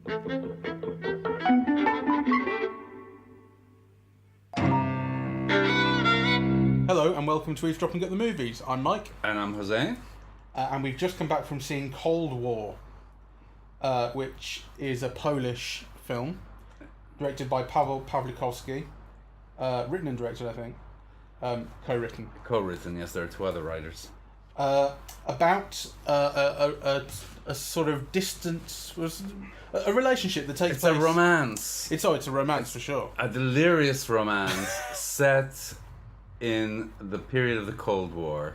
Hello and welcome to Eavesdropping at the Movies. I'm Mike. And I'm Jose. And we've just come back from seeing Cold War, which is a Polish film directed by Paweł Pawlikowski, written and directed, I think, co-written. Co-written, yes, there are two other writers. About a sort of distant, a relationship that takes place. It's a romance. It's a romance for sure. A delirious romance set in the period of the Cold War,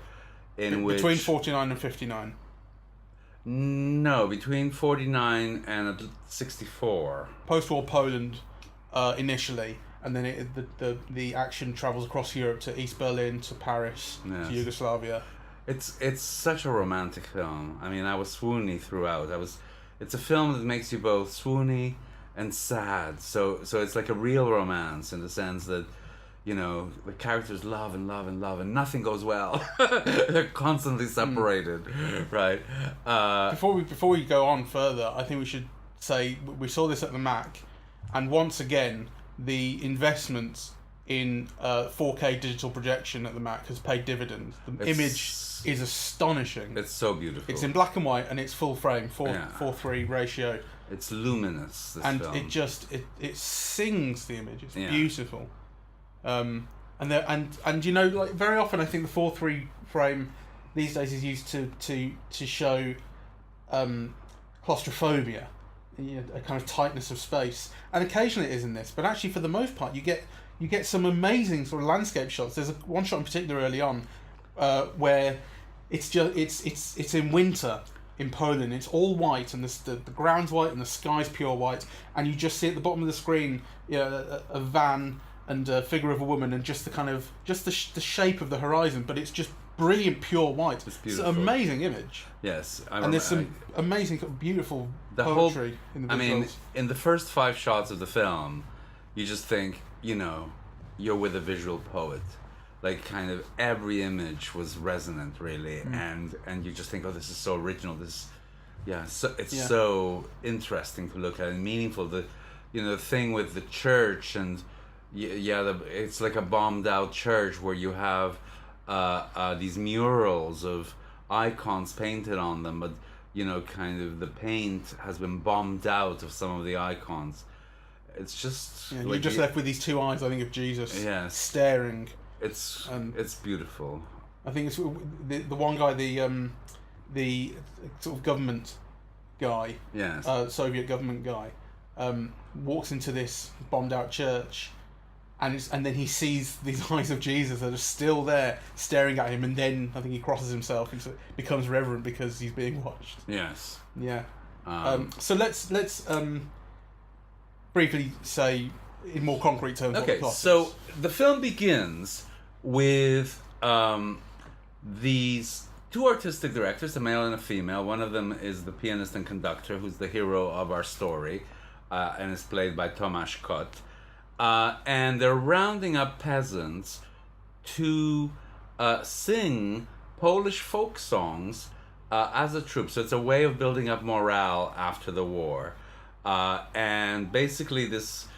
which between 49 and 59. No, between 49 and 64. Post-war Poland, initially, and then the action travels across Europe to East Berlin, to Paris, yes. to Yugoslavia. It's such a romantic film. I mean, I was swoony throughout. It's a film that makes you both swoony and sad. So it's like a real romance in the sense that, you know, the characters love and love and love and nothing goes well. They're constantly separated, right? Before we go on further, I think we should say we saw this at the Mac, and once again the investment in 4K digital projection at the Mac has paid dividends. The image is astonishing. It's so beautiful. It's in black and white and it's full frame, 4:3 ratio. It's luminous. This and film. it sings the image. It's beautiful. And you know, like, very often I think the 4:3 frame these days is used to show claustrophobia, you know, a kind of tightness of space, and occasionally it is in this, but actually for the most part you get some amazing sort of landscape shots. There's one shot in particular early on where it's in winter in Poland. It's all white and the ground's white and the sky's pure white, and you just see at the bottom of the screen, you know, a van and a figure of a woman, and just the shape of the horizon, but it's just brilliant pure white. It's beautiful. It's an amazing image. Yes, and there's some amazing, beautiful poetry in the visuals. I mean, in the first 5 shots of the film, you just think, you know, you're with a visual poet. Like, kind of every image was resonant, really, and you just think, oh, this is so original. It's so interesting to look at and meaningful. The thing with the church and. It's like a bombed out church where you have these murals of icons painted on them, but, you know, kind of the paint has been bombed out of some of the icons. It's just like you're just left with these two eyes, I think, of Jesus staring. It's beautiful. I think it's the one guy, the sort of government guy, Soviet government guy, walks into this bombed out church. And then he sees these eyes of Jesus that are still there, staring at him, and then I think he crosses himself and becomes reverent because he's being watched. Yes. Yeah. So let's briefly say in more concrete terms. Okay. What the plot So is. the film begins with these two artistic directors, a male and a female. One of them is the pianist and conductor, who's the hero of our story, and is played by Tomasz Kot. And they're rounding up peasants to sing Polish folk songs as a troupe. So it's a way of building up morale after the war. And basically this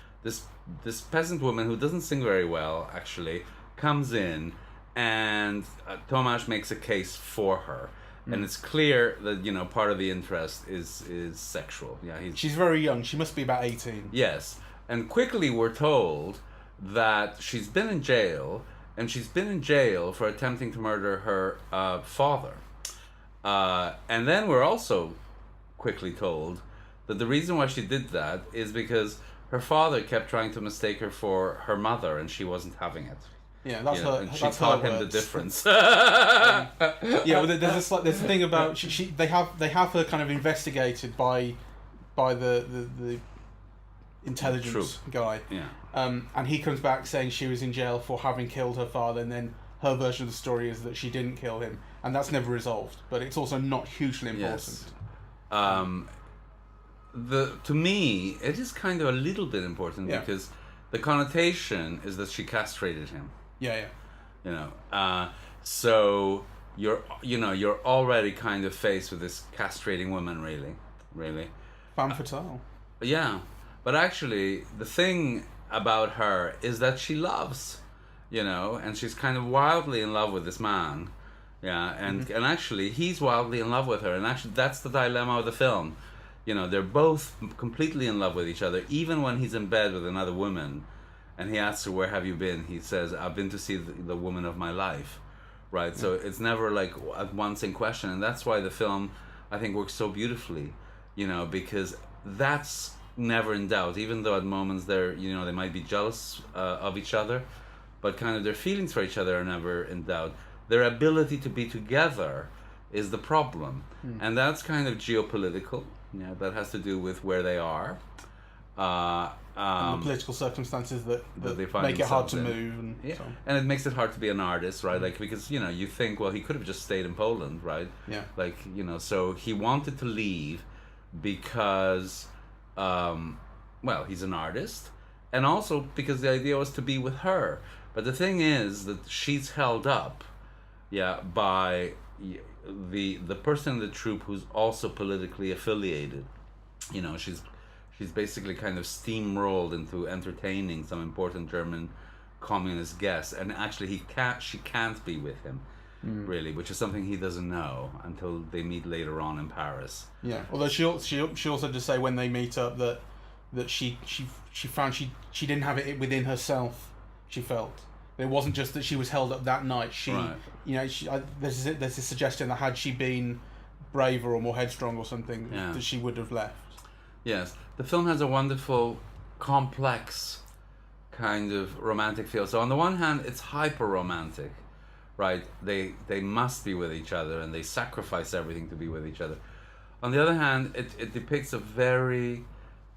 peasant woman, who doesn't sing very well, actually, comes in, and Tomasz makes a case for her. And it's clear that, you know, part of the interest is sexual. Yeah, she's very young. She must be about 18. Yes. And quickly we're told that she's been in jail, and she's been in jail for attempting to murder her father. And then we're also quickly told that the reason why she did that is because her father kept trying to mistake her for her mother, and she wasn't having it. Yeah, that's her. And she taught him the difference. Well, there's a thing about they have her kind of investigated by the intelligence guy, and he comes back saying she was in jail for having killed her father, and then her version of the story is that she didn't kill him, and that's never resolved, but it's also not hugely important. To me it is kind of a little bit important because the connotation is that she castrated him. You know, so you're already kind of faced with this castrating woman, really. Femme fatale. Yeah, but actually, the thing about her is that she loves, and she's kind of wildly in love with this man. Yeah, and actually, he's wildly in love with her, and actually, that's the dilemma of the film. They're both completely in love with each other, even when he's in bed with another woman, and he asks her, "Where have you been?" He says, "I've been to see the woman of my life," right? So it's never like at once in question, and that's why the film, I think, works so beautifully, because that's never in doubt, even though at moments they might be jealous of each other, but kind of their feelings for each other are never in doubt. Their ability to be together is the problem, and that's kind of geopolitical. That has to do with where they are, and the political circumstances that they find make it hard to in. move, and yeah, so on. and it makes it hard to be an artist, right? Like, because you think, well, he could have just stayed in Poland, right? Yeah. Like, so he wanted to leave because, well, he's an artist, and also because the idea was to be with her. But the thing is that she's held up, by the person in the troupe who's also politically affiliated. She's basically kind of steamrolled into entertaining some important German communist guests, and actually she can't be with him, really, which is something he doesn't know until they meet later on in Paris. Yeah, although she also did say when they meet up that she found she didn't have it within herself. She felt it wasn't just that she was held up that night. There's this suggestion that had she been braver or more headstrong or something, that she would have left. Yes, the film has a wonderful, complex kind of romantic feel. So on the one hand, it's hyper romantic, right? They must be with each other, and they sacrifice everything to be with each other. On the other hand, it depicts a very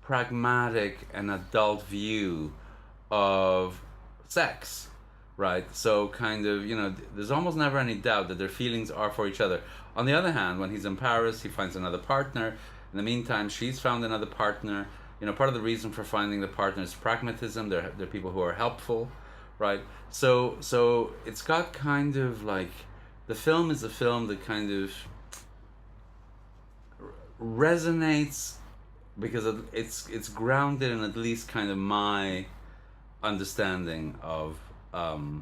pragmatic and adult view of sex, right? So kind of, there's almost never any doubt that their feelings are for each other. On the other hand, when he's in Paris, he finds another partner. In the meantime, she's found another partner. Part of the reason for finding the partner is pragmatism. They're people who are helpful, right? So it's got kind of like, the film is a film that kind of resonates because it's grounded in at least kind of my understanding of the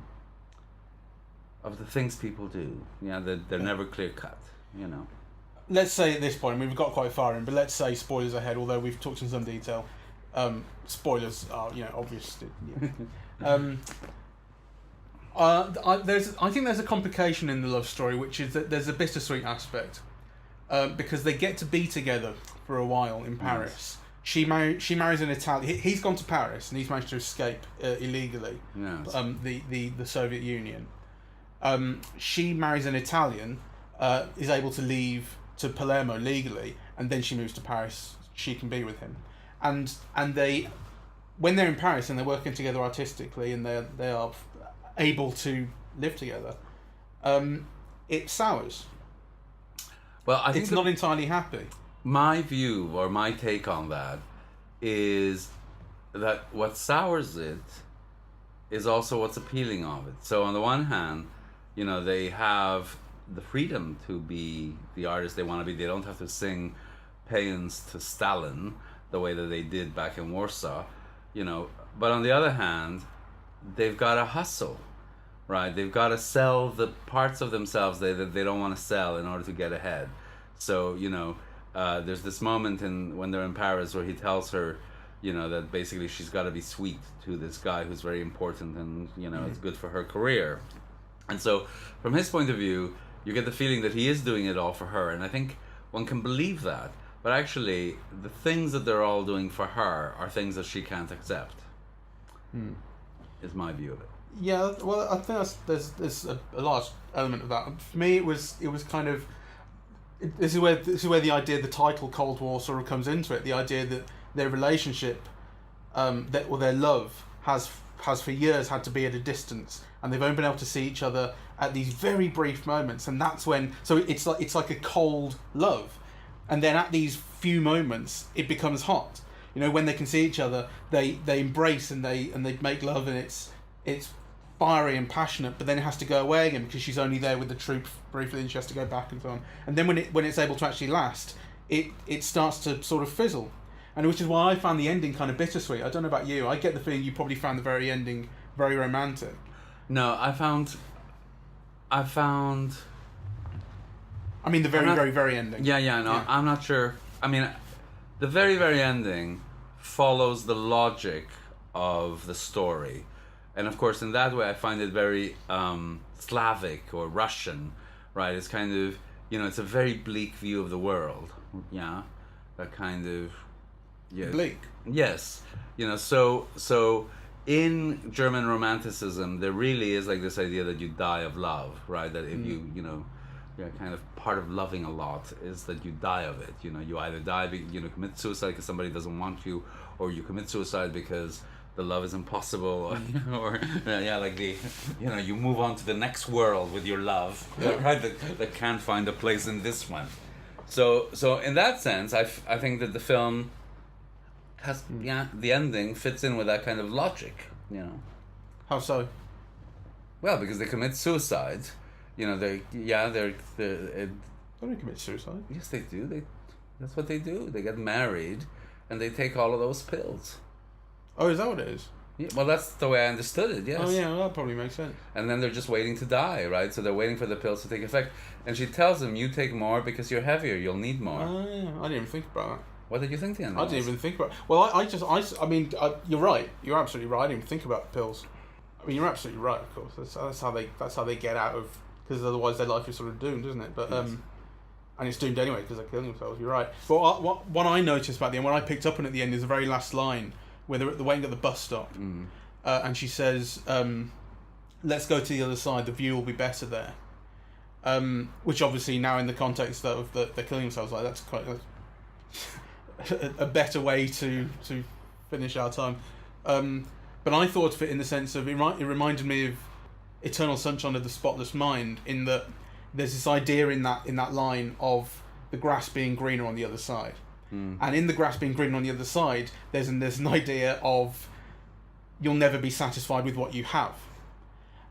things people do. They're never clear cut. Let's say at this point, we've got quite far in, but let's say spoilers ahead, although we've talked in some detail. Spoilers are, obvious. I think there's a complication in the love story, which is that there's a bittersweet aspect, because they get to be together for a while in Paris. Nice. She marries an Italian. He's gone to Paris and he's managed to escape illegally. Yes. The Soviet Union. She marries an Italian, is able to leave to Palermo legally, and then she moves to Paris. She can be with him, and they, when they're in Paris and they're working together artistically and they are able to live together, it sours. Well, I think it's not entirely happy. My view or my take on that is that what sours it is also what's appealing of it. So on the one hand, they have the freedom to be the artist they want to be. They don't have to sing paeans to Stalin the way that they did back in Warsaw, But on the other hand, they've got to hustle, right? They've got to sell the parts of themselves that they don't want to sell in order to get ahead. So, there's this moment when they're in Paris where he tells her, that basically she's got to be sweet to this guy who's very important and, it's good for her career. And so from his point of view, you get the feeling that he is doing it all for her. And I think one can believe that. But actually, the things that they're all doing for her are things that she can't accept, is my view of it. Yeah, well, I think there's a large element of that. For me, it was kind of... This is where the idea, the title Cold War sort of comes into it. The idea that their relationship, their love has for years had to be at a distance, and they've only been able to see each other at these very brief moments, and that's when. So it's like a cold love, and then at these few moments it becomes hot. When they can see each other, they embrace and they make love, and it's fiery and passionate, but then it has to go away again because she's only there with the troop briefly and she has to go back and so on. And then when it's able to actually last, it starts to sort of fizzle. and which is why I found the ending kind of bittersweet. I don't know about you. I get the feeling you probably found the very ending very romantic. No, I found. I mean, the very, very ending. Yeah, no, yeah. I'm not sure. I mean, the very, very ending follows the logic of the story. And of course, in that way, I find it very Slavic or Russian, right? It's kind of, it's a very bleak view of the world. Yeah, that kind of... Yeah. Bleak? Yes. So in German Romanticism, there really is like this idea that you die of love, right? That if kind of part of loving a lot is that you die of it. You either die, commit suicide because somebody doesn't want you, or you commit suicide because the love is impossible, or like you move on to the next world with your love, right? That can't find a place in this one. So in that sense, I think that the film has the ending fits in with that kind of logic. How so? Well, because they commit suicide. They don't commit suicide. Yes, they do. That's what they do. They get married, and they take all of those pills. Oh, is that what it is? Yeah, well, that's the way I understood it. Yes. Oh yeah, well, that probably makes sense. And then they're just waiting to die, right? So they're waiting for the pills to take effect. And she tells him, "You take more because you're heavier. You'll need more." Oh yeah, I didn't even think about that. What did you think then? I didn't even think about. Well, I mean, you're right. You're absolutely right. I didn't even think about pills. I mean, you're absolutely right. Of course, that's how they get out of, because otherwise their life is sort of doomed, isn't it? But yes. And it's doomed anyway because they're killing themselves. You're right. But what I noticed about the end, what I picked up on at the end, is the very last line where they're waiting at the bus stop, and she says, "Let's go to the other side. The view will be better there." Which obviously now in the context of they're killing themselves, like that's quite a better way to finish our time. But I thought of it in the sense of it reminded me of Eternal Sunshine of the Spotless Mind, in that there's this idea in that line of the grass being greener on the other side. And in the grass being greener on the other side, there's an idea of you'll never be satisfied with what you have.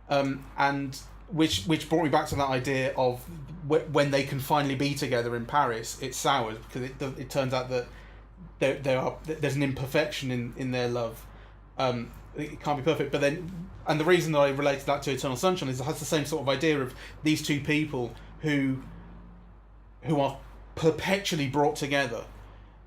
And which brought me back to that idea of when they can finally be together in Paris, it sours, because it turns out that there's an imperfection in their love. It can't be perfect, but then, and the reason that I related that to Eternal Sunshine is it has the same sort of idea of these two people who are perpetually brought together,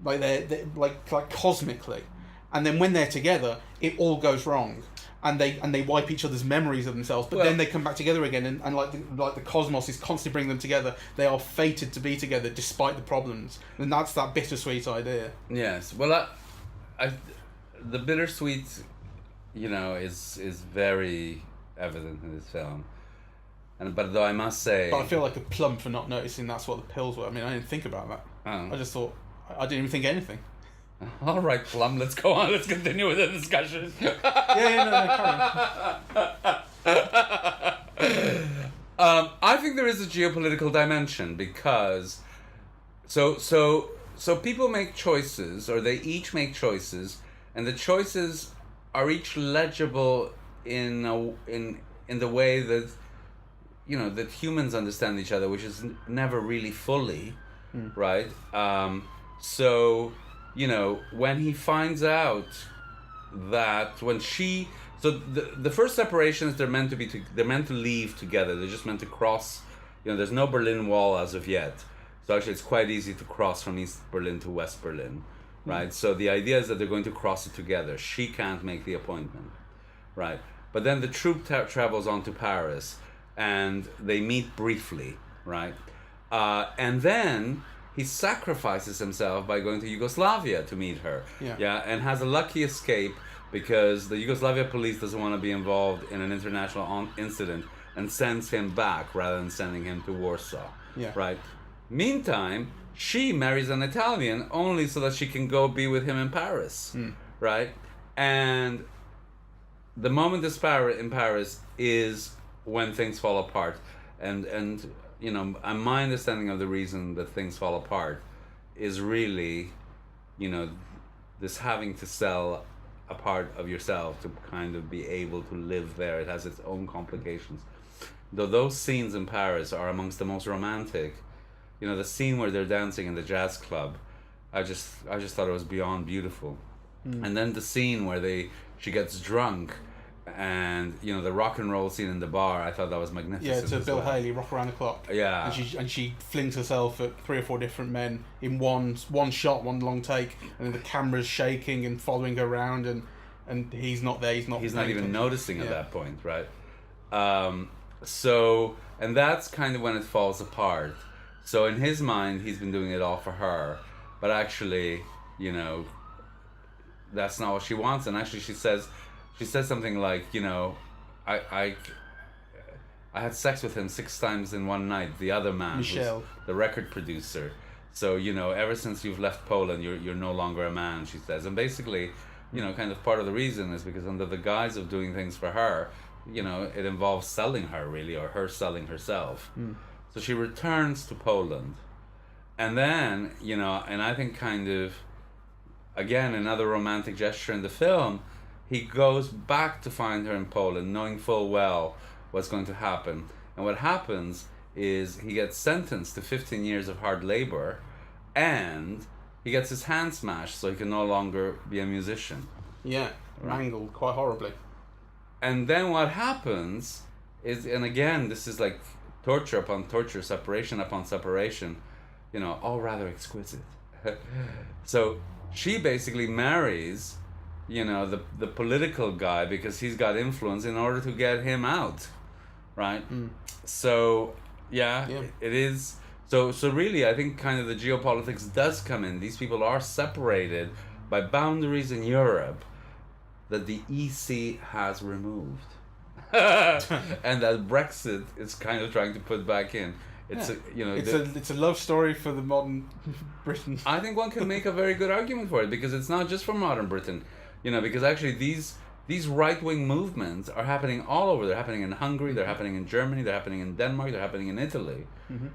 like they're like cosmically, and then when they're together, it all goes wrong, and they wipe each other's memories of themselves, but then they come back together again, and like the cosmos is constantly bringing them together. They are fated to be together despite the problems, and that's that bittersweet idea. Yes, well, the bittersweet, is very evident in this film, but though I must say, but I feel like a plum for not noticing that's what the pills were. I mean, I didn't think about that. I just thought I didn't even think anything. All right, Plum, let's go on. Let's continue with the discussion. No, carry on. I think there is a geopolitical dimension because, so people make choices, or they each make choices, and the choices are each legible in the way that that humans understand each other, which is never really fully, right? So when he finds out that the first separation is they're meant to leave together. They're just meant to cross. There's no Berlin Wall as of yet, so actually it's quite easy to cross from East Berlin to West Berlin, right? So the idea is that they're going to cross it together. She can't make the appointment, right? But then the troupe travels on to Paris, and they meet briefly, right? And then he sacrifices himself by going to Yugoslavia to meet her. And has a lucky escape because the Yugoslavia police doesn't want to be involved in an international incident and sends him back rather than sending him to Warsaw. Right? Meantime, she marries an Italian only so that she can go be with him in Paris. Right? And the moment in Paris is when things fall apart. And my understanding of the reason that things fall apart is really, this having to sell a part of yourself to kind of be able to live there. It has its own complications. Though those scenes in Paris are amongst the most romantic. The scene where they're dancing in the jazz club I just thought it was beyond beautiful. And then the scene where she gets drunk, and you know, the rock and roll scene in the bar, I thought that was magnificent. Yeah, to Bill Haley, Rock Around the Clock. Yeah. And she flings herself at 3 or 4 different men in one shot, one long take, and then the camera's shaking and following her around, and he's not there. He's not even noticing at that point, right? So, and that's kind of when it falls apart. So in his mind, he's been doing it all for her, but actually, you know, that's not what she wants. And actually, she says something like, you know, I had sex with him 6 times in one night. The other man, Michelle, who's the record producer. So, you know, ever since you've left Poland, you're no longer a man, she says. And basically, you know, kind of part of the reason is because under the guise of doing things for her, you know, it involves selling her, really, or her selling herself. So she returns to Poland. And then, you know, and I think kind of, again, another romantic gesture in the film, he goes back to find her in Poland, knowing full well what's going to happen. And what happens is he gets sentenced to 15 years of hard labor, and he gets his hand smashed so he can no longer be a musician. Yeah, mangled quite horribly. And then what happens is, and again, this is like torture upon torture, separation upon separation, you know, all rather exquisite. So she basically marries, you know, the political guy because he's got influence in order to get him out, right? So yeah, it is. So really, I think kind of the geopolitics does come in. These people are separated by boundaries in Europe that the EC has removed. And that Brexit is kind of trying to put back in. It's it's a love story for the modern Britain. I think one can make a very good argument for it, because it's not just for modern Britain, you know, because actually these right-wing movements are happening all over. They're happening in Hungary, they're happening in Germany, they're happening in Denmark, they're happening in Italy,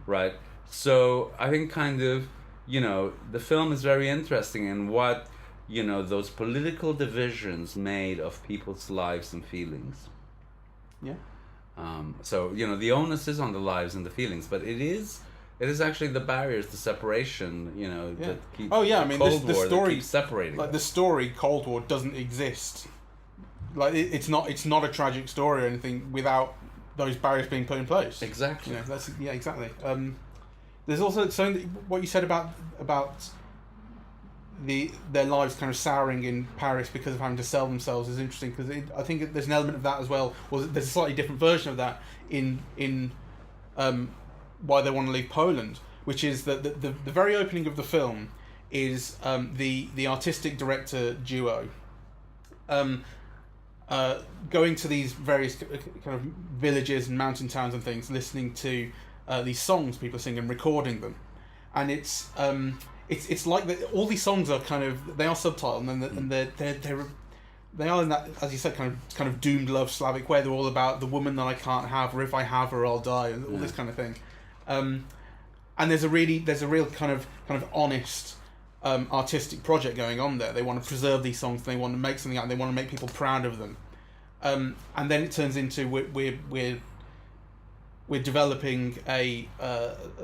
right? So I think kind of, you know, the film is very interesting in what, you know, those political divisions made of people's lives and feelings. Yeah. So, you know, the onus is on the lives and the feelings, but it is actually the barriers, the separation, you know, that keep the story keeps separating. Like the story Cold War doesn't exist. Like it's not a tragic story or anything without those barriers being put in place. Exactly. You know, exactly. There's also something what you said about their lives kind of souring in Paris because of having to sell themselves is interesting, because I think there's an element of that as well. Well, there's a slightly different version of that in why they want to leave Poland, which is that the very opening of the film is the artistic director duo going to these various kind of villages and mountain towns and things, listening to these songs people sing and recording them, and it's like that. All these songs are kind of, they are subtitled, and they are in that, as you said, kind of doomed love Slavic way. They're all about the woman that I can't have, or if I have her, I'll die, and all this kind of thing. And there's a real kind of honest artistic project going on there. They want to preserve these songs. They want to make something out. And they want to make people proud of them. And then it turns into we're developing a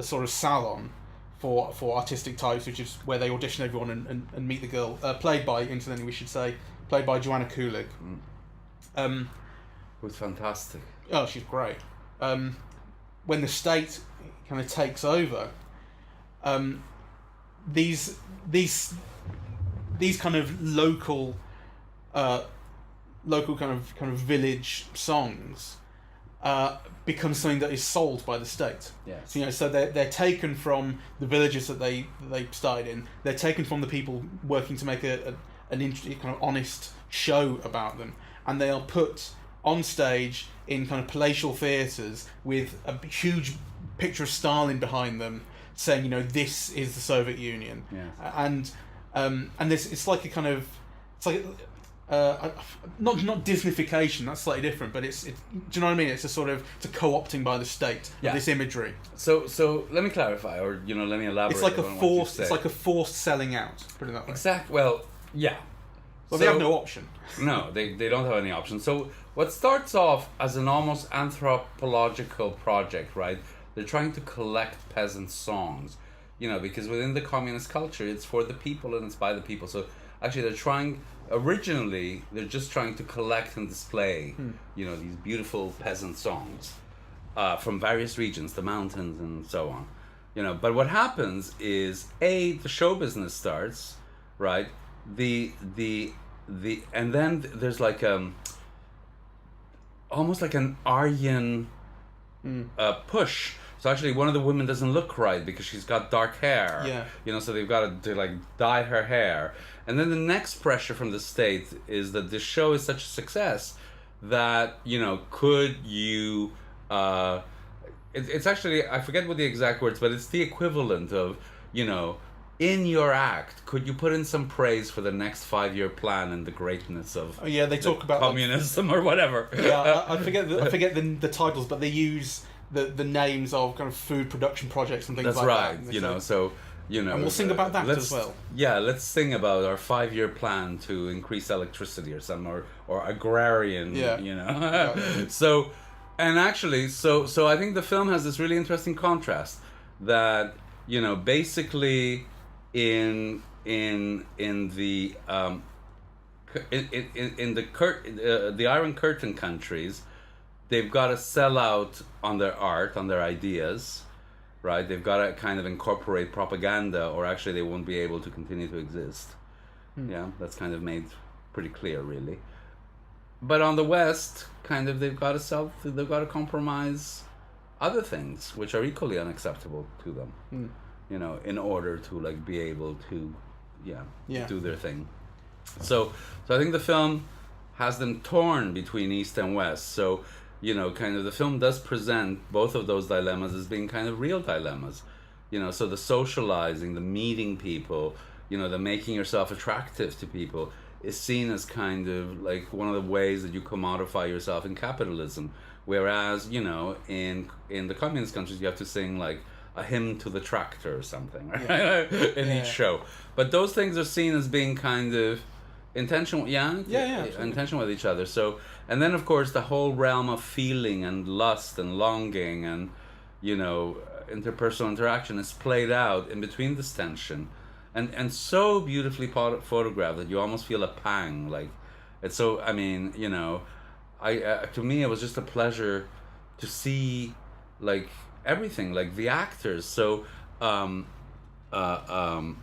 sort of salon for artistic types, which is where they audition everyone and meet the girl, played by, incidentally we should say, played by Joanna Kulig. Who's fantastic. Oh, she's great. When the state kind of takes over, these kind of local kind of village songs become something that is sold by the state. Yes. So, you know, so they're taken from the villages that they started in. They're taken from the people working to make an interesting, kind of honest show about them, and they are put on stage in kind of palatial theatres with a huge picture of Stalin behind them, saying, you know, this is the Soviet Union. Yes. And this, it's like a kind of, it's like not Disneyfication, that's slightly different, but it's do you know what I mean? It's a co-opting by the state of this imagery. So let me clarify, or you know, let me elaborate. It's like a forced selling out. Put it that way. Exactly. Well, yeah. Well, they have no option. No, they don't have any option. So what starts off as an almost anthropological project, right? They're trying to collect peasant songs. you know, because within the communist culture, it's for the people and it's by the people. So actually, originally, they're just trying to collect and display, you know, these beautiful peasant songs from various regions, the mountains and so on. You know, but what happens is, the show business starts, right? And then there's like almost like an Aryan push. So actually, one of the women doesn't look right because she's got dark hair. Yeah. You know, so they've got to like dye her hair. And then the next pressure from the state is that this show is such a success that, you know, could you? It's actually, I forget what the exact words, but it's the equivalent of, you know, in your act, could you put in some praise for the next 5-year plan and the greatness of they talk about communism or whatever. Yeah, I forget the titles, but they use the names of kind of food production projects and things That's like right, that. you know, so, you know. And we'll sing about that as well. Yeah, let's sing about our 5-year plan to increase electricity or something, or agrarian, you know. So, and actually, so I think the film has this really interesting contrast that, you know, basically in the Iron Curtain countries, they've got to sell out on their art, on their ideas, right? They've got to kind of incorporate propaganda, or actually they won't be able to continue to exist. Yeah, that's kind of made pretty clear, really. But on the West, kind of they've got to compromise other things which are equally unacceptable to them. You know, in order to like be able to, do their thing. So I think the film has them torn between East and West. So, you know, kind of the film does present both of those dilemmas as being kind of real dilemmas. You know, so the socializing, the meeting people, you know, the making yourself attractive to people is seen as kind of like one of the ways that you commodify yourself in capitalism. Whereas, you know, in the communist countries, you have to sing like a hymn to the tractor or something, right? In each show. But those things are seen as being kind of intentional, intentional with each other. So, and then of course the whole realm of feeling and lust and longing and, you know, interpersonal interaction is played out in between this tension, and so beautifully photographed that you almost feel a pang. Like, it's so, I mean, you know, to me it was just a pleasure to see like everything, like the actors. So Joanna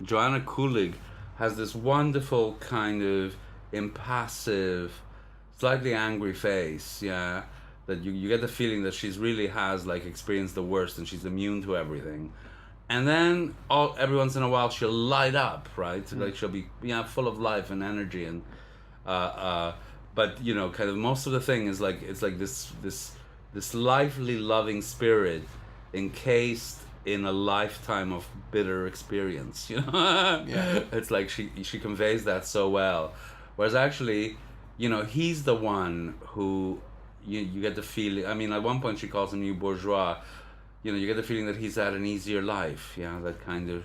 Kulig has this wonderful kind of impassive, slightly angry face, that you get the feeling that she's really has like experienced the worst and she's immune to everything. And then every once in a while she'll light up, right? Like she'll be full of life and energy, and but you know, kind of most of the thing is like, it's like this lively, loving spirit encased in a lifetime of bitter experience, you know. It's like she conveys that so well, whereas actually, you know, he's the one who you get the feeling, I mean, at one point she calls him new bourgeois, you know, you get the feeling that he's had an easier life, that kind of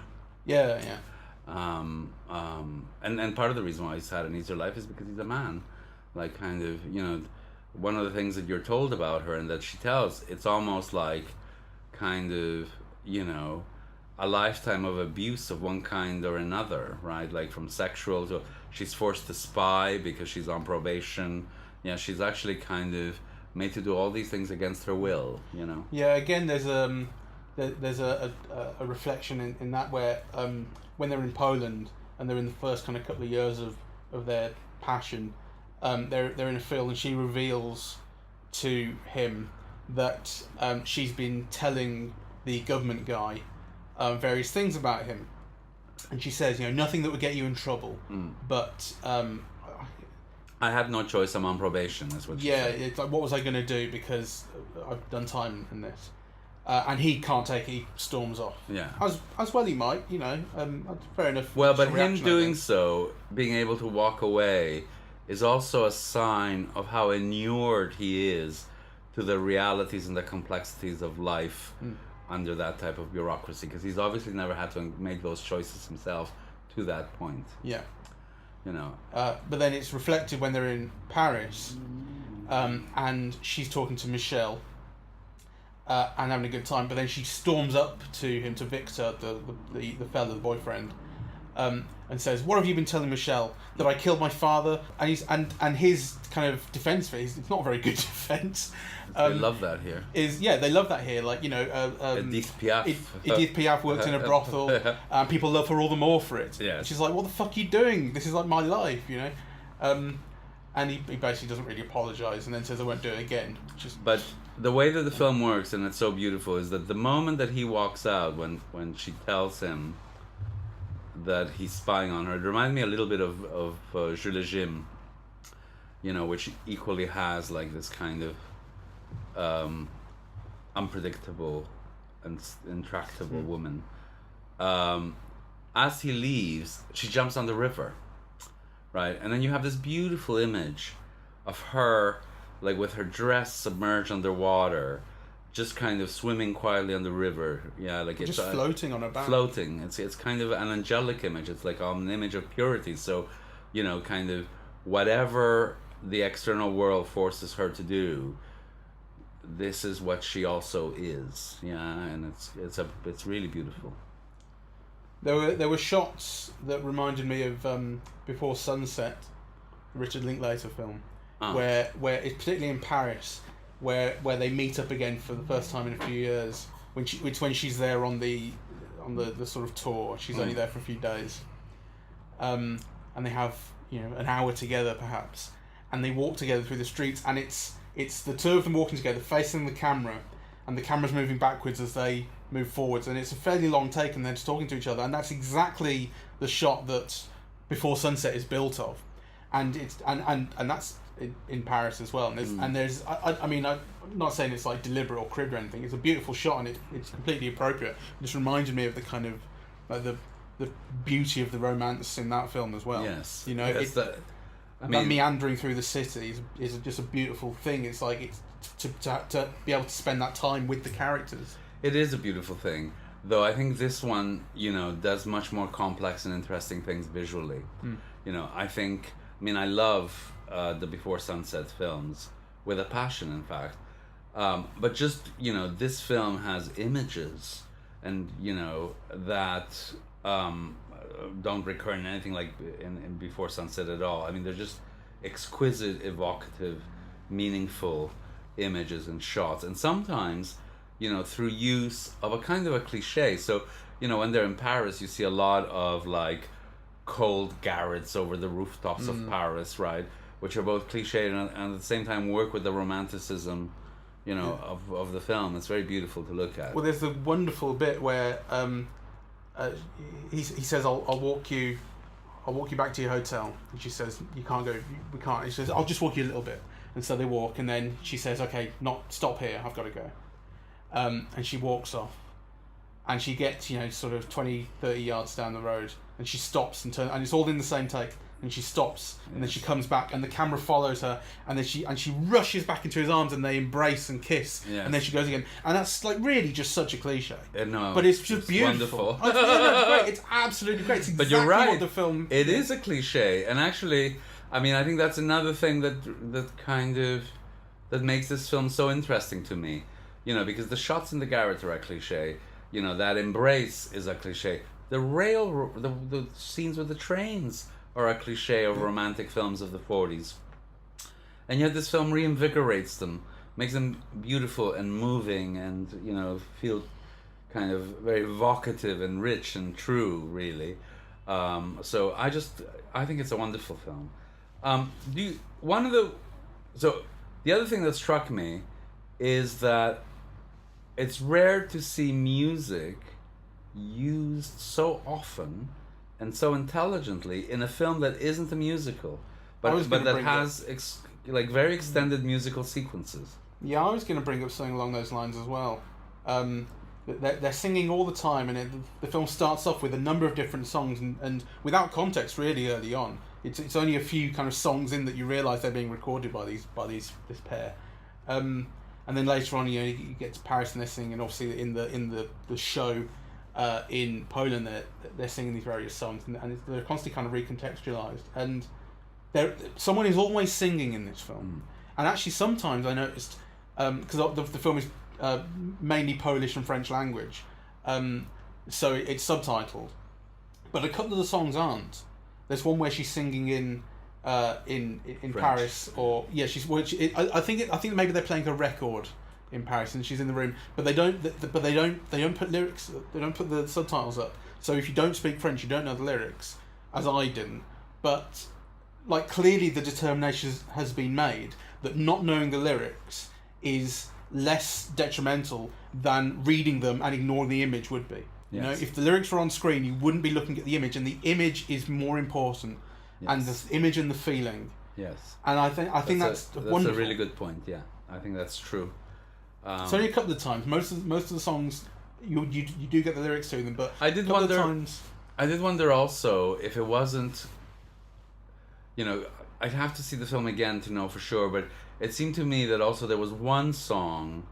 and part of the reason why he's had an easier life is because he's a man, like, kind of, you know, one of the things that you're told about her and that she tells, it's almost like kind of, you know, a lifetime of abuse of one kind or another, right? Like from sexual to, she's forced to spy because she's on probation. She's actually kind of made to do all these things against her will, you know. Again, there's a reflection in that where when they're in Poland and they're in the first kind of couple of years of their passion, they're in a field and she reveals to him that she's been telling the government guy various things about him, and she says, you know, nothing that would get you in trouble, but I had no choice, I'm on probation, is what she said. It's like, what was I going to do, because I've done time in this, and he can't take it, he storms off. As well he might, you know, fair enough. Well, but him doing so, being able to walk away, is also a sign of how inured he is to the realities and the complexities of life under that type of bureaucracy, because he's obviously never had to make those choices himself to that point. You know. But then it's reflected when they're in Paris, and she's talking to Michelle, and having a good time. But then she storms up to him, to Victor, the fella, the boyfriend, and says, "What have you been telling Michelle? That I killed my father?" And his kind of defense for it, it's not a very good defense. They love that here. They love that here. Like, Edith Piaf. Edith Piaf worked in a brothel, and people love her all the more for it. Yeah. She's like, "What the fuck are you doing? This is like my life," And he basically doesn't really apologise, and then says, "I won't do it again." But the way that the film works, and it's so beautiful, is that the moment that he walks out, when she tells him that he's spying on her, it reminds me a little bit of Jules Jim, which equally has like this kind of unpredictable and intractable woman. As he leaves, she jumps on the river, right? And then you have this beautiful image of her, like with her dress submerged underwater, just kind of swimming quietly on the river. Yeah, like just it's floating on her back. Floating. It's kind of an angelic image. It's like an image of purity. So, kind of whatever the external world forces her to do, this is what she also is. Yeah, and it's really beautiful. There were shots that reminded me of Before Sunset, the Richard Linklater film, where it's particularly in Paris, where they meet up again for the first time in a few years. When she's there on the sort of tour, she's only there for a few days, and they have an hour together perhaps, and they walk together through the streets, and it's the two of them walking together, facing the camera, and the camera's moving backwards as they move forwards, and it's a fairly long take, and they're just talking to each other, and that's exactly the shot that Before Sunset is built of, and it's and that's in Paris as well, and there's I mean, I'm not saying it's like deliberate or cribbed or anything. It's a beautiful shot, and it's completely appropriate. It just reminded me of the kind of like the beauty of the romance in that film as well. Yes, that meandering through the city is just a beautiful thing. It's like it's to be able to spend that time with the characters. It is a beautiful thing, though. I think this one, does much more complex and interesting things visually. I love the Before Sunset films with a passion, in fact. But just, this film has images and, that don't recur in anything like in Before Sunset at all. I mean, they're just exquisite, evocative, meaningful images and shots. And sometimes, through use of a kind of a cliche. So, when they're in Paris, you see a lot of like cold garrets over the rooftops of Paris, right? Which are both cliche and at the same time work with the romanticism, of the film. It's very beautiful to look at. Well, there's the wonderful bit where he says, I'll walk you back to your hotel. And she says, "You can't go, we can't." He says, "I'll just walk you a little bit." And so they walk, and then she says, "Okay, stop here, I've got to go." And she walks off, and she gets sort of 20-30 yards down the road, and she stops and turns, and it's all in the same take, and she stops, and then she comes back, and the camera follows her, and then she rushes back into his arms, and they embrace and kiss, and then she goes again, and that's like really just such a cliche. No, but it's just beautiful. Wonderful. It's great. It's absolutely great. It's exactly but you're right. What the film. It is a cliche, and actually, I think that's another thing that makes this film so interesting to me. Because the shots in the garret are a cliche. That embrace is a cliche. The scenes with the trains are a cliche of romantic films of the 40s. And yet this film reinvigorates them, makes them beautiful and moving and, feel kind of very evocative and rich and true, really. So I think it's a wonderful film. So the other thing that struck me is that it's rare to see music used so often and so intelligently in a film that isn't a musical, but that has very extended musical sequences. Yeah, I was going to bring up something along those lines as well. They're singing all the time, and the film starts off with a number of different songs, and without context really early on. It's only a few kind of songs in that you realise they're being recorded by this pair. And then later on, you get to Paris and they're singing, and obviously in the show in Poland, they're singing these various songs, and they're constantly kind of recontextualized. And someone is always singing in this film. And actually, sometimes I noticed because the film is mainly Polish and French language, so it's subtitled. But a couple of the songs aren't. There's one where she's singing in Paris, or she's. I think maybe they're playing a record in Paris, and she's in the room, but they don't put lyrics. They don't put the subtitles up. So if you don't speak French, you don't know the lyrics, as I didn't. But like clearly, the determination has been made that not knowing the lyrics is less detrimental than reading them and ignoring the image would be. You know, if the lyrics were on screen, you wouldn't be looking at the image, and the image is more important, and the image and the feeling. Yes. And I think that's wonderful. A really good point. Yeah, I think that's true. It's only a couple of times. Most of the songs, you do get the lyrics to them, but I did wonder also if it wasn't. You know, I'd have to see the film again to know for sure, but it seemed to me that also there was one song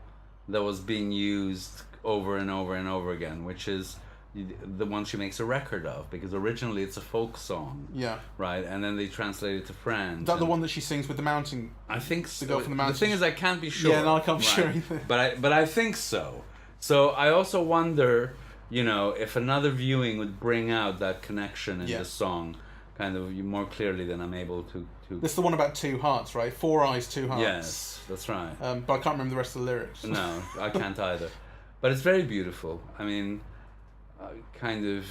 that was being used over and over and over again, which is the one she makes a record of, because originally it's a folk song. Yeah. Right, and then they translate it to French. Is that the one that she sings with the mountain? I think so. The girl from the mountain. The thing is, I can't be sure. Yeah, no, I can't be sure either. But I think so. So I also wonder, you know, if another viewing would bring out that connection in the song kind of more clearly than I'm able to. This is the one about two hearts, right? Four eyes, two hearts. Yes, that's right. But I can't remember the rest of the lyrics. No, I can't either. But it's very beautiful. I mean, kind of,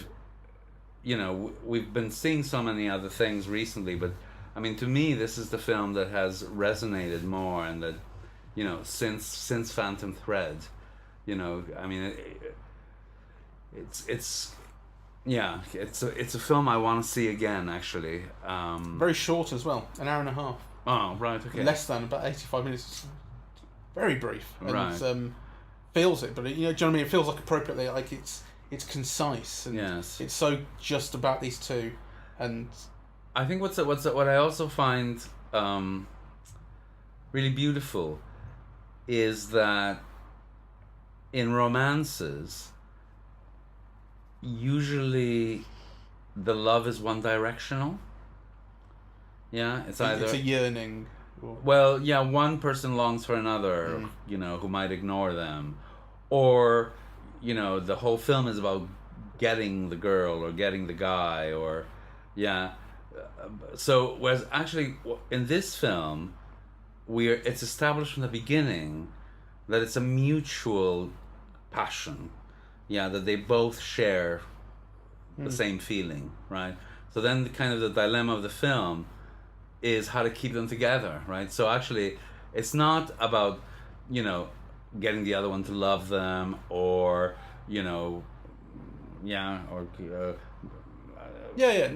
you know, we've been seeing so many other things recently, but I mean, to me, this is the film that has resonated more, and that, you know, since Phantom Thread, you know, I mean, it's a film I want to see again, actually. Very short as well, an hour and a half. Oh, right, okay. Less than, about 85 minutes. Very brief. And right. Feels it, but it, you know, do you know what I mean? It feels like appropriately, like it's concise, and it's so just about these two. And I think what I also find really beautiful is that in romances, usually the love is one directional. Yeah, it's either it's a yearning. Well, yeah, one person longs for another, you know, who might ignore them, or, you know, the whole film is about getting the girl or getting the guy, or so whereas actually in this film it's established from the beginning that it's a mutual passion, that they both share the same feeling, right? So then kind of the dilemma of the film is how to keep them together, right? So actually it's not about, you know, getting the other one to love them, or, you know, no,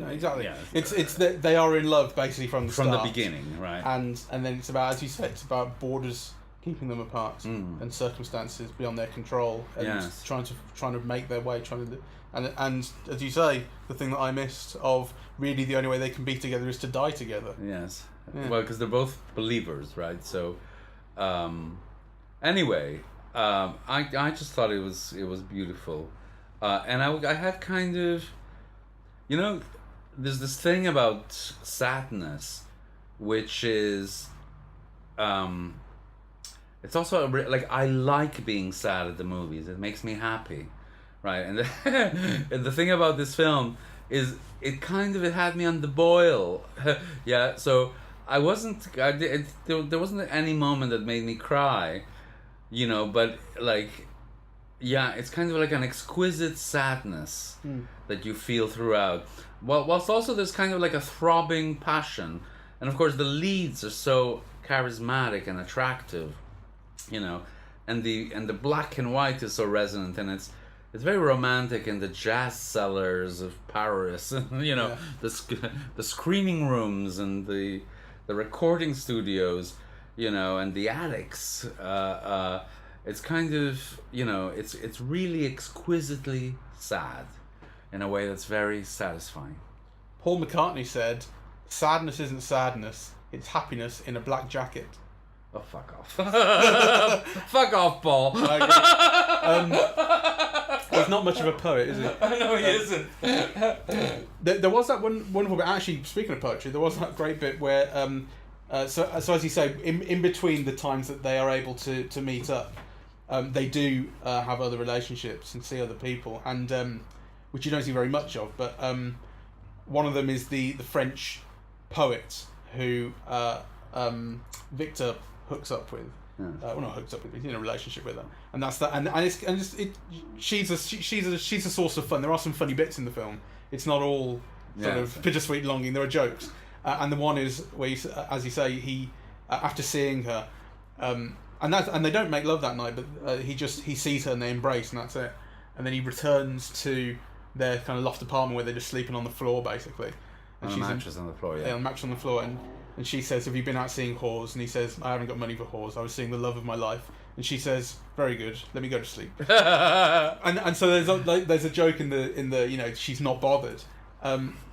exactly. Yeah, it's that they are in love basically from the start, from the beginning, right? And then it's about, as you said, it's about borders keeping them apart, and circumstances beyond their control, and trying to make their way, and as you say, the thing that I missed of really the only way they can be together is to die together. Yes, well, because they're both believers, right? So, anyway, I just thought it was beautiful, and I had kind of, you know, there's this thing about sadness, which is, it's also like, I like being sad at the movies. It makes me happy, right? And and the thing about this film is it had me on the boil. So there wasn't any moment that made me cry, you know, but like, it's kind of like an exquisite sadness that you feel throughout. Whilst also there's kind of like a throbbing passion, and of course the leads are so charismatic and attractive, you know, and the black and white is so resonant, and it's very romantic in the jazz cellars of Paris, you know, the screening rooms and the recording studios, you know, and the attics. It's kind of, you know, it's really exquisitely sad in a way that's very satisfying. Paul McCartney said, "Sadness isn't sadness; it's happiness in a black jacket." Oh, fuck off. Fuck off, Paul. He's not much of a poet, is he? No, he isn't. There was that one wonderful bit, actually, speaking of poetry, there was that great bit where, so as you say, in between the times that they are able to meet up, they do have other relationships and see other people, and which you don't see very much of. But one of them is the French poet who Victor hooks up with. Yeah. Well, not hooked up with, he's in a relationship with her, and that's that. She's a source of fun. There are some funny bits in the film. It's not all sort of bittersweet longing. There are jokes, and the one is where, as you say, he after seeing her, and they don't make love that night, but he sees her and they embrace, and that's it. And then he returns to their kind of loft apartment where they're just sleeping on the floor, basically. And on a mattress on the floor, yeah. On a mattress on the floor, and she says, "Have you been out seeing whores?" And he says, "I haven't got money for whores. I was seeing the love of my life." And she says, "Very good. Let me go to sleep." and so there's a joke in the she's not bothered,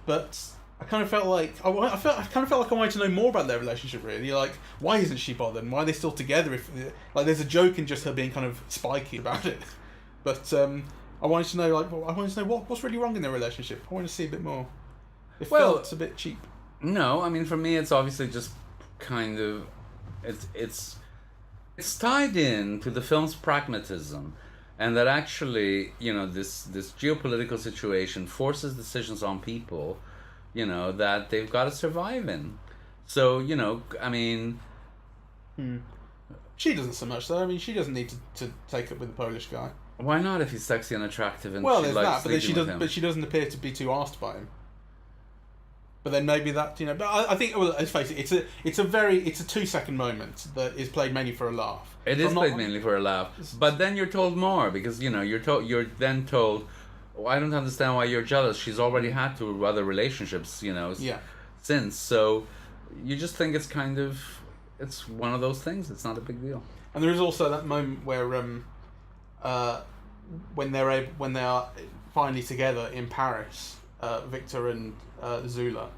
but I kind of felt like I wanted to know more about their relationship. Really, like, why isn't she bothered? And why are they still together? If there's a joke in just her being kind of spiky about it, but I wanted to know what's really wrong in their relationship. I wanted to see a bit more. It felt a bit cheap. No, I mean, for me, it's obviously just kind of it's tied in to the film's pragmatism, and that actually, this geopolitical situation forces decisions on people, that they've got to survive in. So, I mean, she doesn't so much though. I mean, she doesn't need to take up with the Polish guy. Why not, if he's sexy and attractive and well, she there's likes that, but sleeping with him? But she doesn't appear to be too asked by him. But then maybe that, But I think, well, let's face it, it's a 2-second moment that is played mainly for a laugh. It is played mainly for a laugh, but then you're told more because you're then told, oh, I don't understand why you're jealous. She's already had 2 other relationships, since. So you just think it's one of those things. It's not a big deal. And there is also that moment where when they are finally together in Paris, Victor and Zula,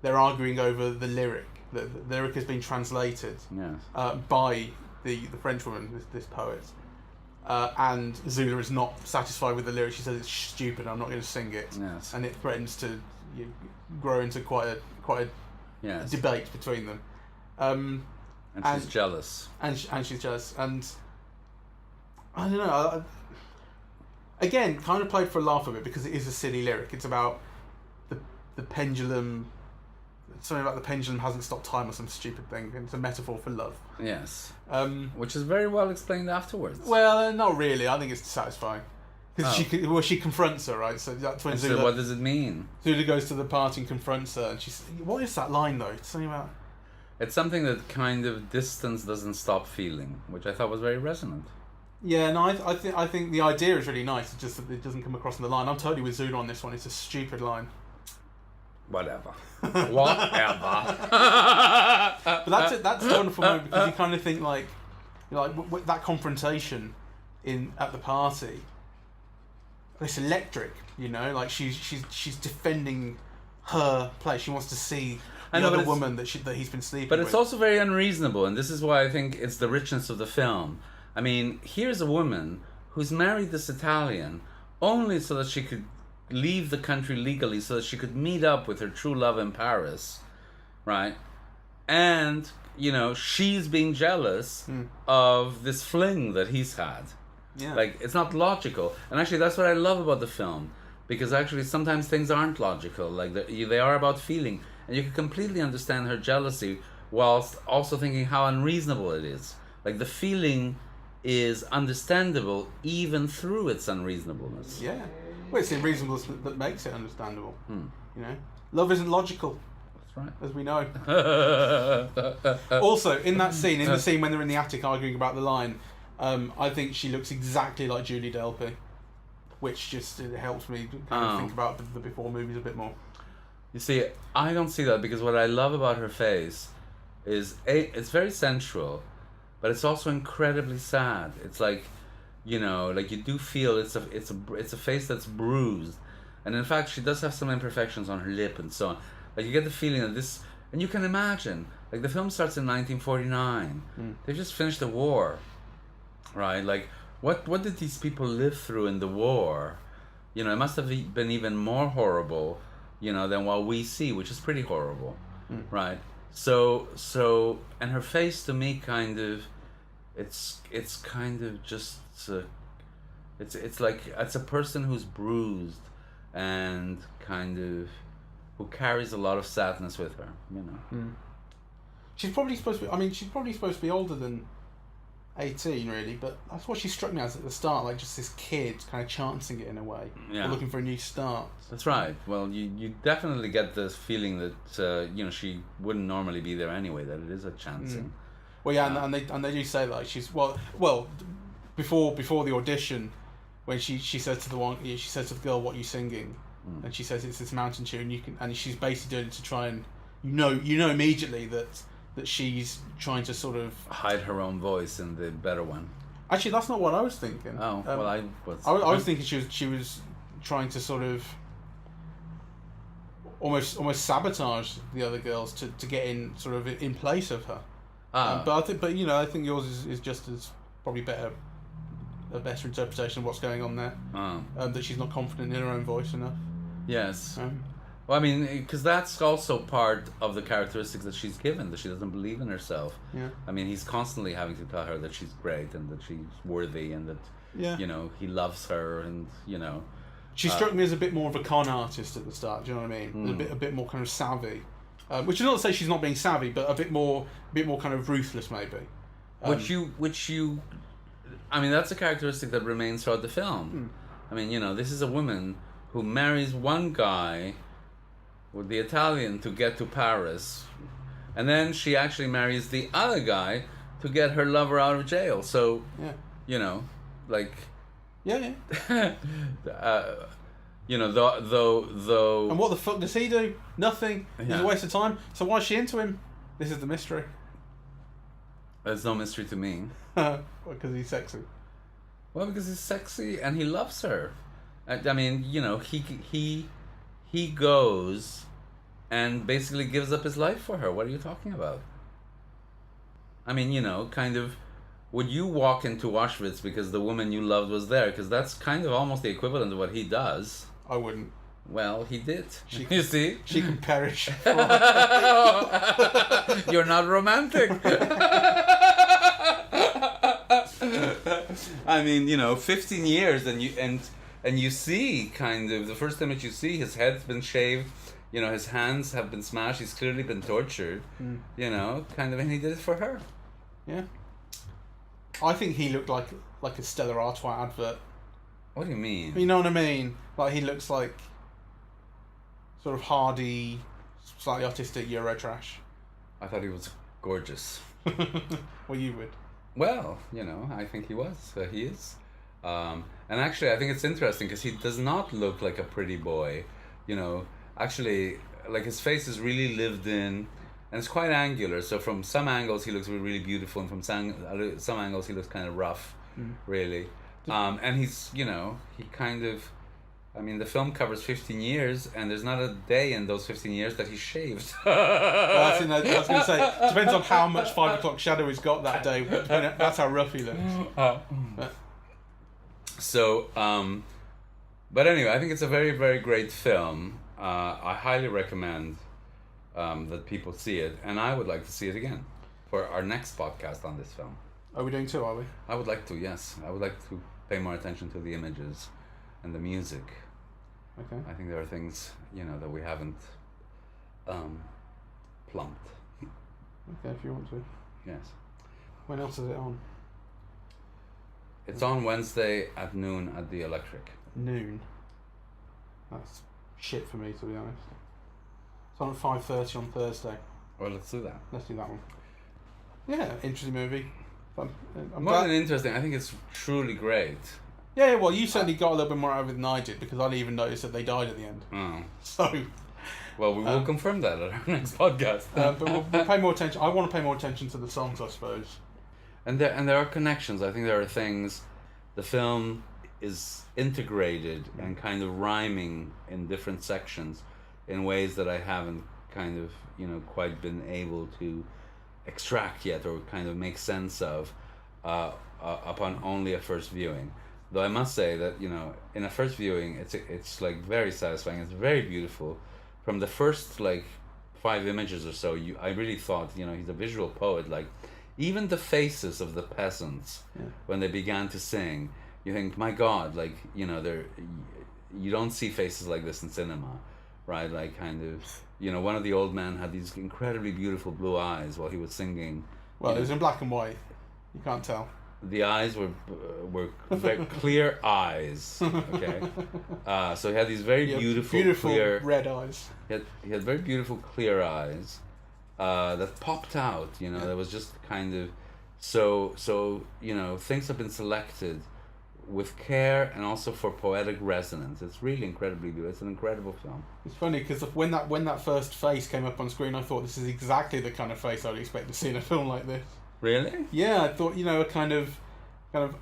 they're arguing over the lyric. The lyric has been translated by the French woman, this poet, and Zula is not satisfied with the lyric. She says it's stupid. I'm not going to sing it, and it threatens to grow into quite a debate between them. And she's jealous. And she's jealous, and I don't know. Again, kind of played for a laugh of it because it is a silly lyric. It's about the pendulum. Something about the pendulum hasn't stopped time or some stupid thing. It's a metaphor for love. Yes. Which is very well explained afterwards. Well, not really. I think it's satisfying. Because she confronts her, right? So that's when Zula... So what does it mean? Zula goes to the party and confronts her, and she's... What is that line, though? It's something about... It's something that kind of distance doesn't stop feeling, which I thought was very resonant. Yeah, no, I think the idea is really nice. It's just that it doesn't come across in the line. I'm totally with Zula on this one. It's a stupid line. Whatever. But that's it. That's a wonderful moment because you kind of think like that confrontation at the party. It's electric, like she's defending her place. She wants to see the other woman that he's been sleeping with. But it's also very unreasonable, and this is why I think it's the richness of the film. I mean, here's a woman who's married this Italian only so that she could leave the country legally, so that she could meet up with her true love in Paris, right? And, she's being jealous of this fling that he's had. Yeah. Like, it's not logical. And actually, that's what I love about the film. Because actually, sometimes things aren't logical. Like, they are about feeling. And you can completely understand her jealousy whilst also thinking how unreasonable it is. Like, the feeling is understandable even through its unreasonableness. Yeah. Well, it's the unreasonableness that makes it understandable. Love isn't logical. That's right. As we know. Also, in the scene when they're in the attic arguing about the line, I think she looks exactly like Julie Delpy, which just helps me kind of think about the before movies a bit more. You see, I don't see that because what I love about her face is it's very sensual, but it's also incredibly sad. It's like, you do feel it's a face that's bruised, and in fact she does have some imperfections on her lip and so on. Like, you get the feeling that this, and you can imagine, like, the film starts in 1949. They just finished the war, right? Like, what did these people live through in the war? It must have been even more horrible, than what we see, which is pretty horrible, right? So, and her face to me kind of it's kind of just it's like it's a person who's bruised and kind of who carries a lot of sadness with her, you know. Mm. She's probably supposed to be. I mean, she's probably supposed to be older than 18, really. But that's what she struck me as at the start, like just this kid kind of chancing it in a way, Yeah. or looking for a new start. That's right. Well, you definitely get this feeling that you know, she wouldn't normally be there anyway. That it is a chancing. Mm. Well, yeah, and they do say that she's well before the audition, when she says to she says to the girl, "What are you singing?" And she says it's this mountain tune. And she's basically doing it to try and you know immediately that she's trying to sort of hide her own voice in the better one. Actually, that's not what I was thinking. Oh, well, I was. I was thinking she was trying to sort of almost sabotage the other girls to get in sort of in place of her. But you know, I think yours is just as probably a better interpretation of what's going on there. That she's not confident in her own voice enough. Yes. Well, I mean, because that's also part of the characteristics that she's given, that she doesn't believe in herself. Yeah. I mean, he's constantly having to tell her that she's great and that she's worthy and that, you know, he loves her and, you know. She struck me as a bit more of a con artist at the start, do you know what I mean? A bit more kind of savvy. Which is not to say she's not being savvy, but a bit more kind of ruthless, maybe. Which you, I mean, that's a characteristic that remains throughout the film. I mean, you know, this is a woman who marries one guy with the Italian to get to Paris, and then she actually marries the other guy to get her lover out of jail. So, you know, like, yeah. You know, though. And what the fuck does he do? Nothing. He's a waste of time. So why is she into him? This is the mystery. There's no mystery to me. Because he's sexy. Well, because he's sexy and he loves her. I mean, you know, he goes and basically gives up his life for her. What are you talking about? I mean, you know, kind of, would you walk into Auschwitz because the woman you loved was there? Because that's kind of almost the equivalent of what he does. I wouldn't. Well, he did. You see? She can perish. You're not romantic. I mean, you know, 15 years and you see kind of the first image you see, his head's been shaved, you know, his hands have been smashed, he's clearly been tortured, you know, kind of, and he did it for her. Yeah. I think he looked like a Stella Artois advert. What do you mean? You know what I mean? Like, he looks like sort of hardy, slightly artistic Eurotrash. I thought he was gorgeous. Well, you would. Well, you know, I think he was. He is. And actually, I think it's interesting because he does not look like a pretty boy. You know, actually, like his face is really lived in, and it's quite angular. So from some angles, he looks really beautiful, and from some angles, he looks kind of rough, really. And he's, you know, he kind of, I mean, the film covers 15 years, and there's not a day in those 15 years that he's shaved. I was going to say, it depends on how much 5 o'clock shadow he's got that day. That's how rough he looks. So, but anyway, I think it's a very, very great film. I highly recommend that people see it, and I would like to see it again for our next podcast on this film. Are we doing two, are we? I would like to, yes. I would like to pay more attention to the images and the music. Okay. I think there are things, you know, that we haven't plumped. Okay, if you want to. Yes. When else is it on? It's on Wednesday at noon at the Electric. Noon? That's shit for me, to be honest. It's on at 5:30 on Thursday. Well, let's do that. Let's do that one. Yeah, interesting movie. More than interesting, I think it's truly great. Yeah, well, you certainly got a little bit more out of it than I did, because I didn't even notice that they died at the end. Oh. So... Well, we will confirm that at our next podcast. But we'll pay more attention. I want to pay more attention to the songs, I suppose. And there are connections. I think there are things. The film is integrated and kind of rhyming in different sections in ways that I haven't kind of, you know, quite been able to extract yet or kind of make sense of upon only a first viewing. Though I must say that, you know, in a first viewing, it's like very satisfying. It's very beautiful. From the first like 5 images or so, I really thought, you know, he's a visual poet. Like, even the faces of the peasants when they began to sing, you think, my God, like, you know, you don't see faces like this in cinema, right? Like, kind of, you know, one of the old men had these incredibly beautiful blue eyes while he was singing. Well, it was in black and white. You can't tell. The eyes were very clear eyes. Okay, so he had these very beautiful clear red eyes. He had very beautiful clear eyes that popped out. You know, that was just kind of so. You know, things have been selected with care and also for poetic resonance. It's really incredibly beautiful. It's an incredible film. It's funny because when that first face came up on screen, I thought this is exactly the kind of face I'd expect to see in a film like this. Really? Yeah, I thought, you know, a kind of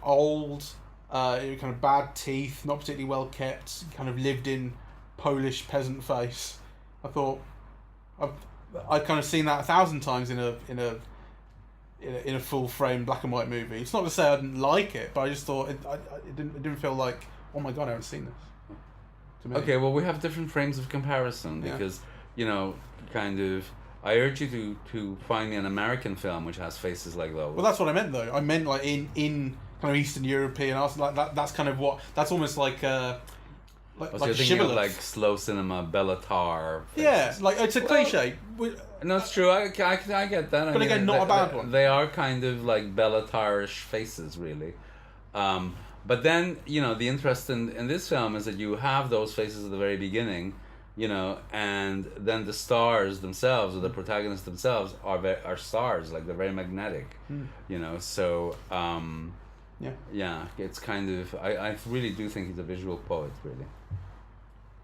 old, kind of bad teeth, not particularly well kept, kind of lived in Polish peasant face. I thought I've kind of seen that 1,000 times in a full frame black and white movie. It's not to say I didn't like it, but I just thought it didn't feel like, oh my God, I haven't seen this. To me. Okay, well, we have different frames of comparison because, you know, kind of. I urge you to find me an American film which has faces like those. Well, that's what I meant though. I meant like in kind of Eastern European art, like that. That's kind of what. That's almost like so like you're thinking of Shibboleth. like slow cinema, Bela Tarr. Yeah, like it's a cliche. No, it's true. I get that. But again, not a bad one. They are kind of like Bela Tarr-ish faces, really. But then, you know, the interest in this film is that you have those faces at the very beginning. You know, and then the stars themselves, or the protagonists themselves, are stars. Like, they're very magnetic. You know, so yeah, it's kind of. I really do think he's a visual poet, really.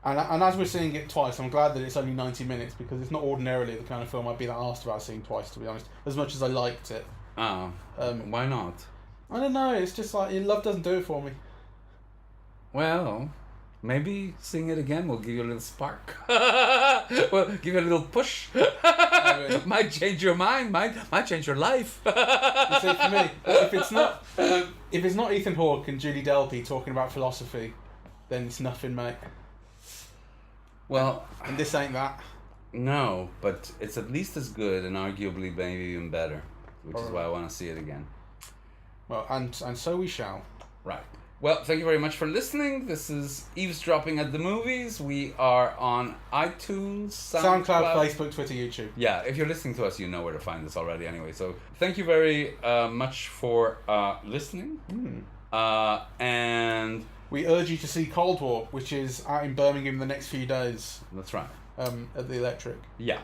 And as we're seeing it twice, I'm glad that it's only 90 minutes because it's not ordinarily the kind of film I'd be that asked about seeing twice, to be honest. As much as I liked it. Oh, why not? I don't know. It's just like love doesn't do it for me. Well. Maybe seeing it again will give you a little spark. Well, give you a little push. Might change your mind. Might change your life. You see, for me, if it's not Ethan Hawke and Julie Delpy talking about philosophy, then it's nothing, mate. Well, and this ain't that. No, but it's at least as good and arguably maybe even better, which is why I want to see it again. Well, and so we shall. Right. Well, thank you very much for listening. This is Eavesdropping at the Movies. We are on iTunes, SoundCloud, Facebook, Twitter, YouTube. Yeah, if you're listening to us, you know where to find us already anyway. So thank you very much for listening. And we urge you to see Cold War, which is out in Birmingham the next few days. That's right. At the Electric. Yeah.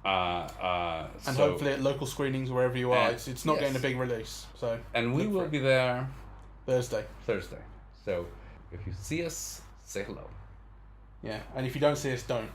And hopefully at local screenings wherever you are. It's not getting a big release. So. And we will be there... Thursday. So, if you see us, say hello. Yeah, and if you don't see us, don't.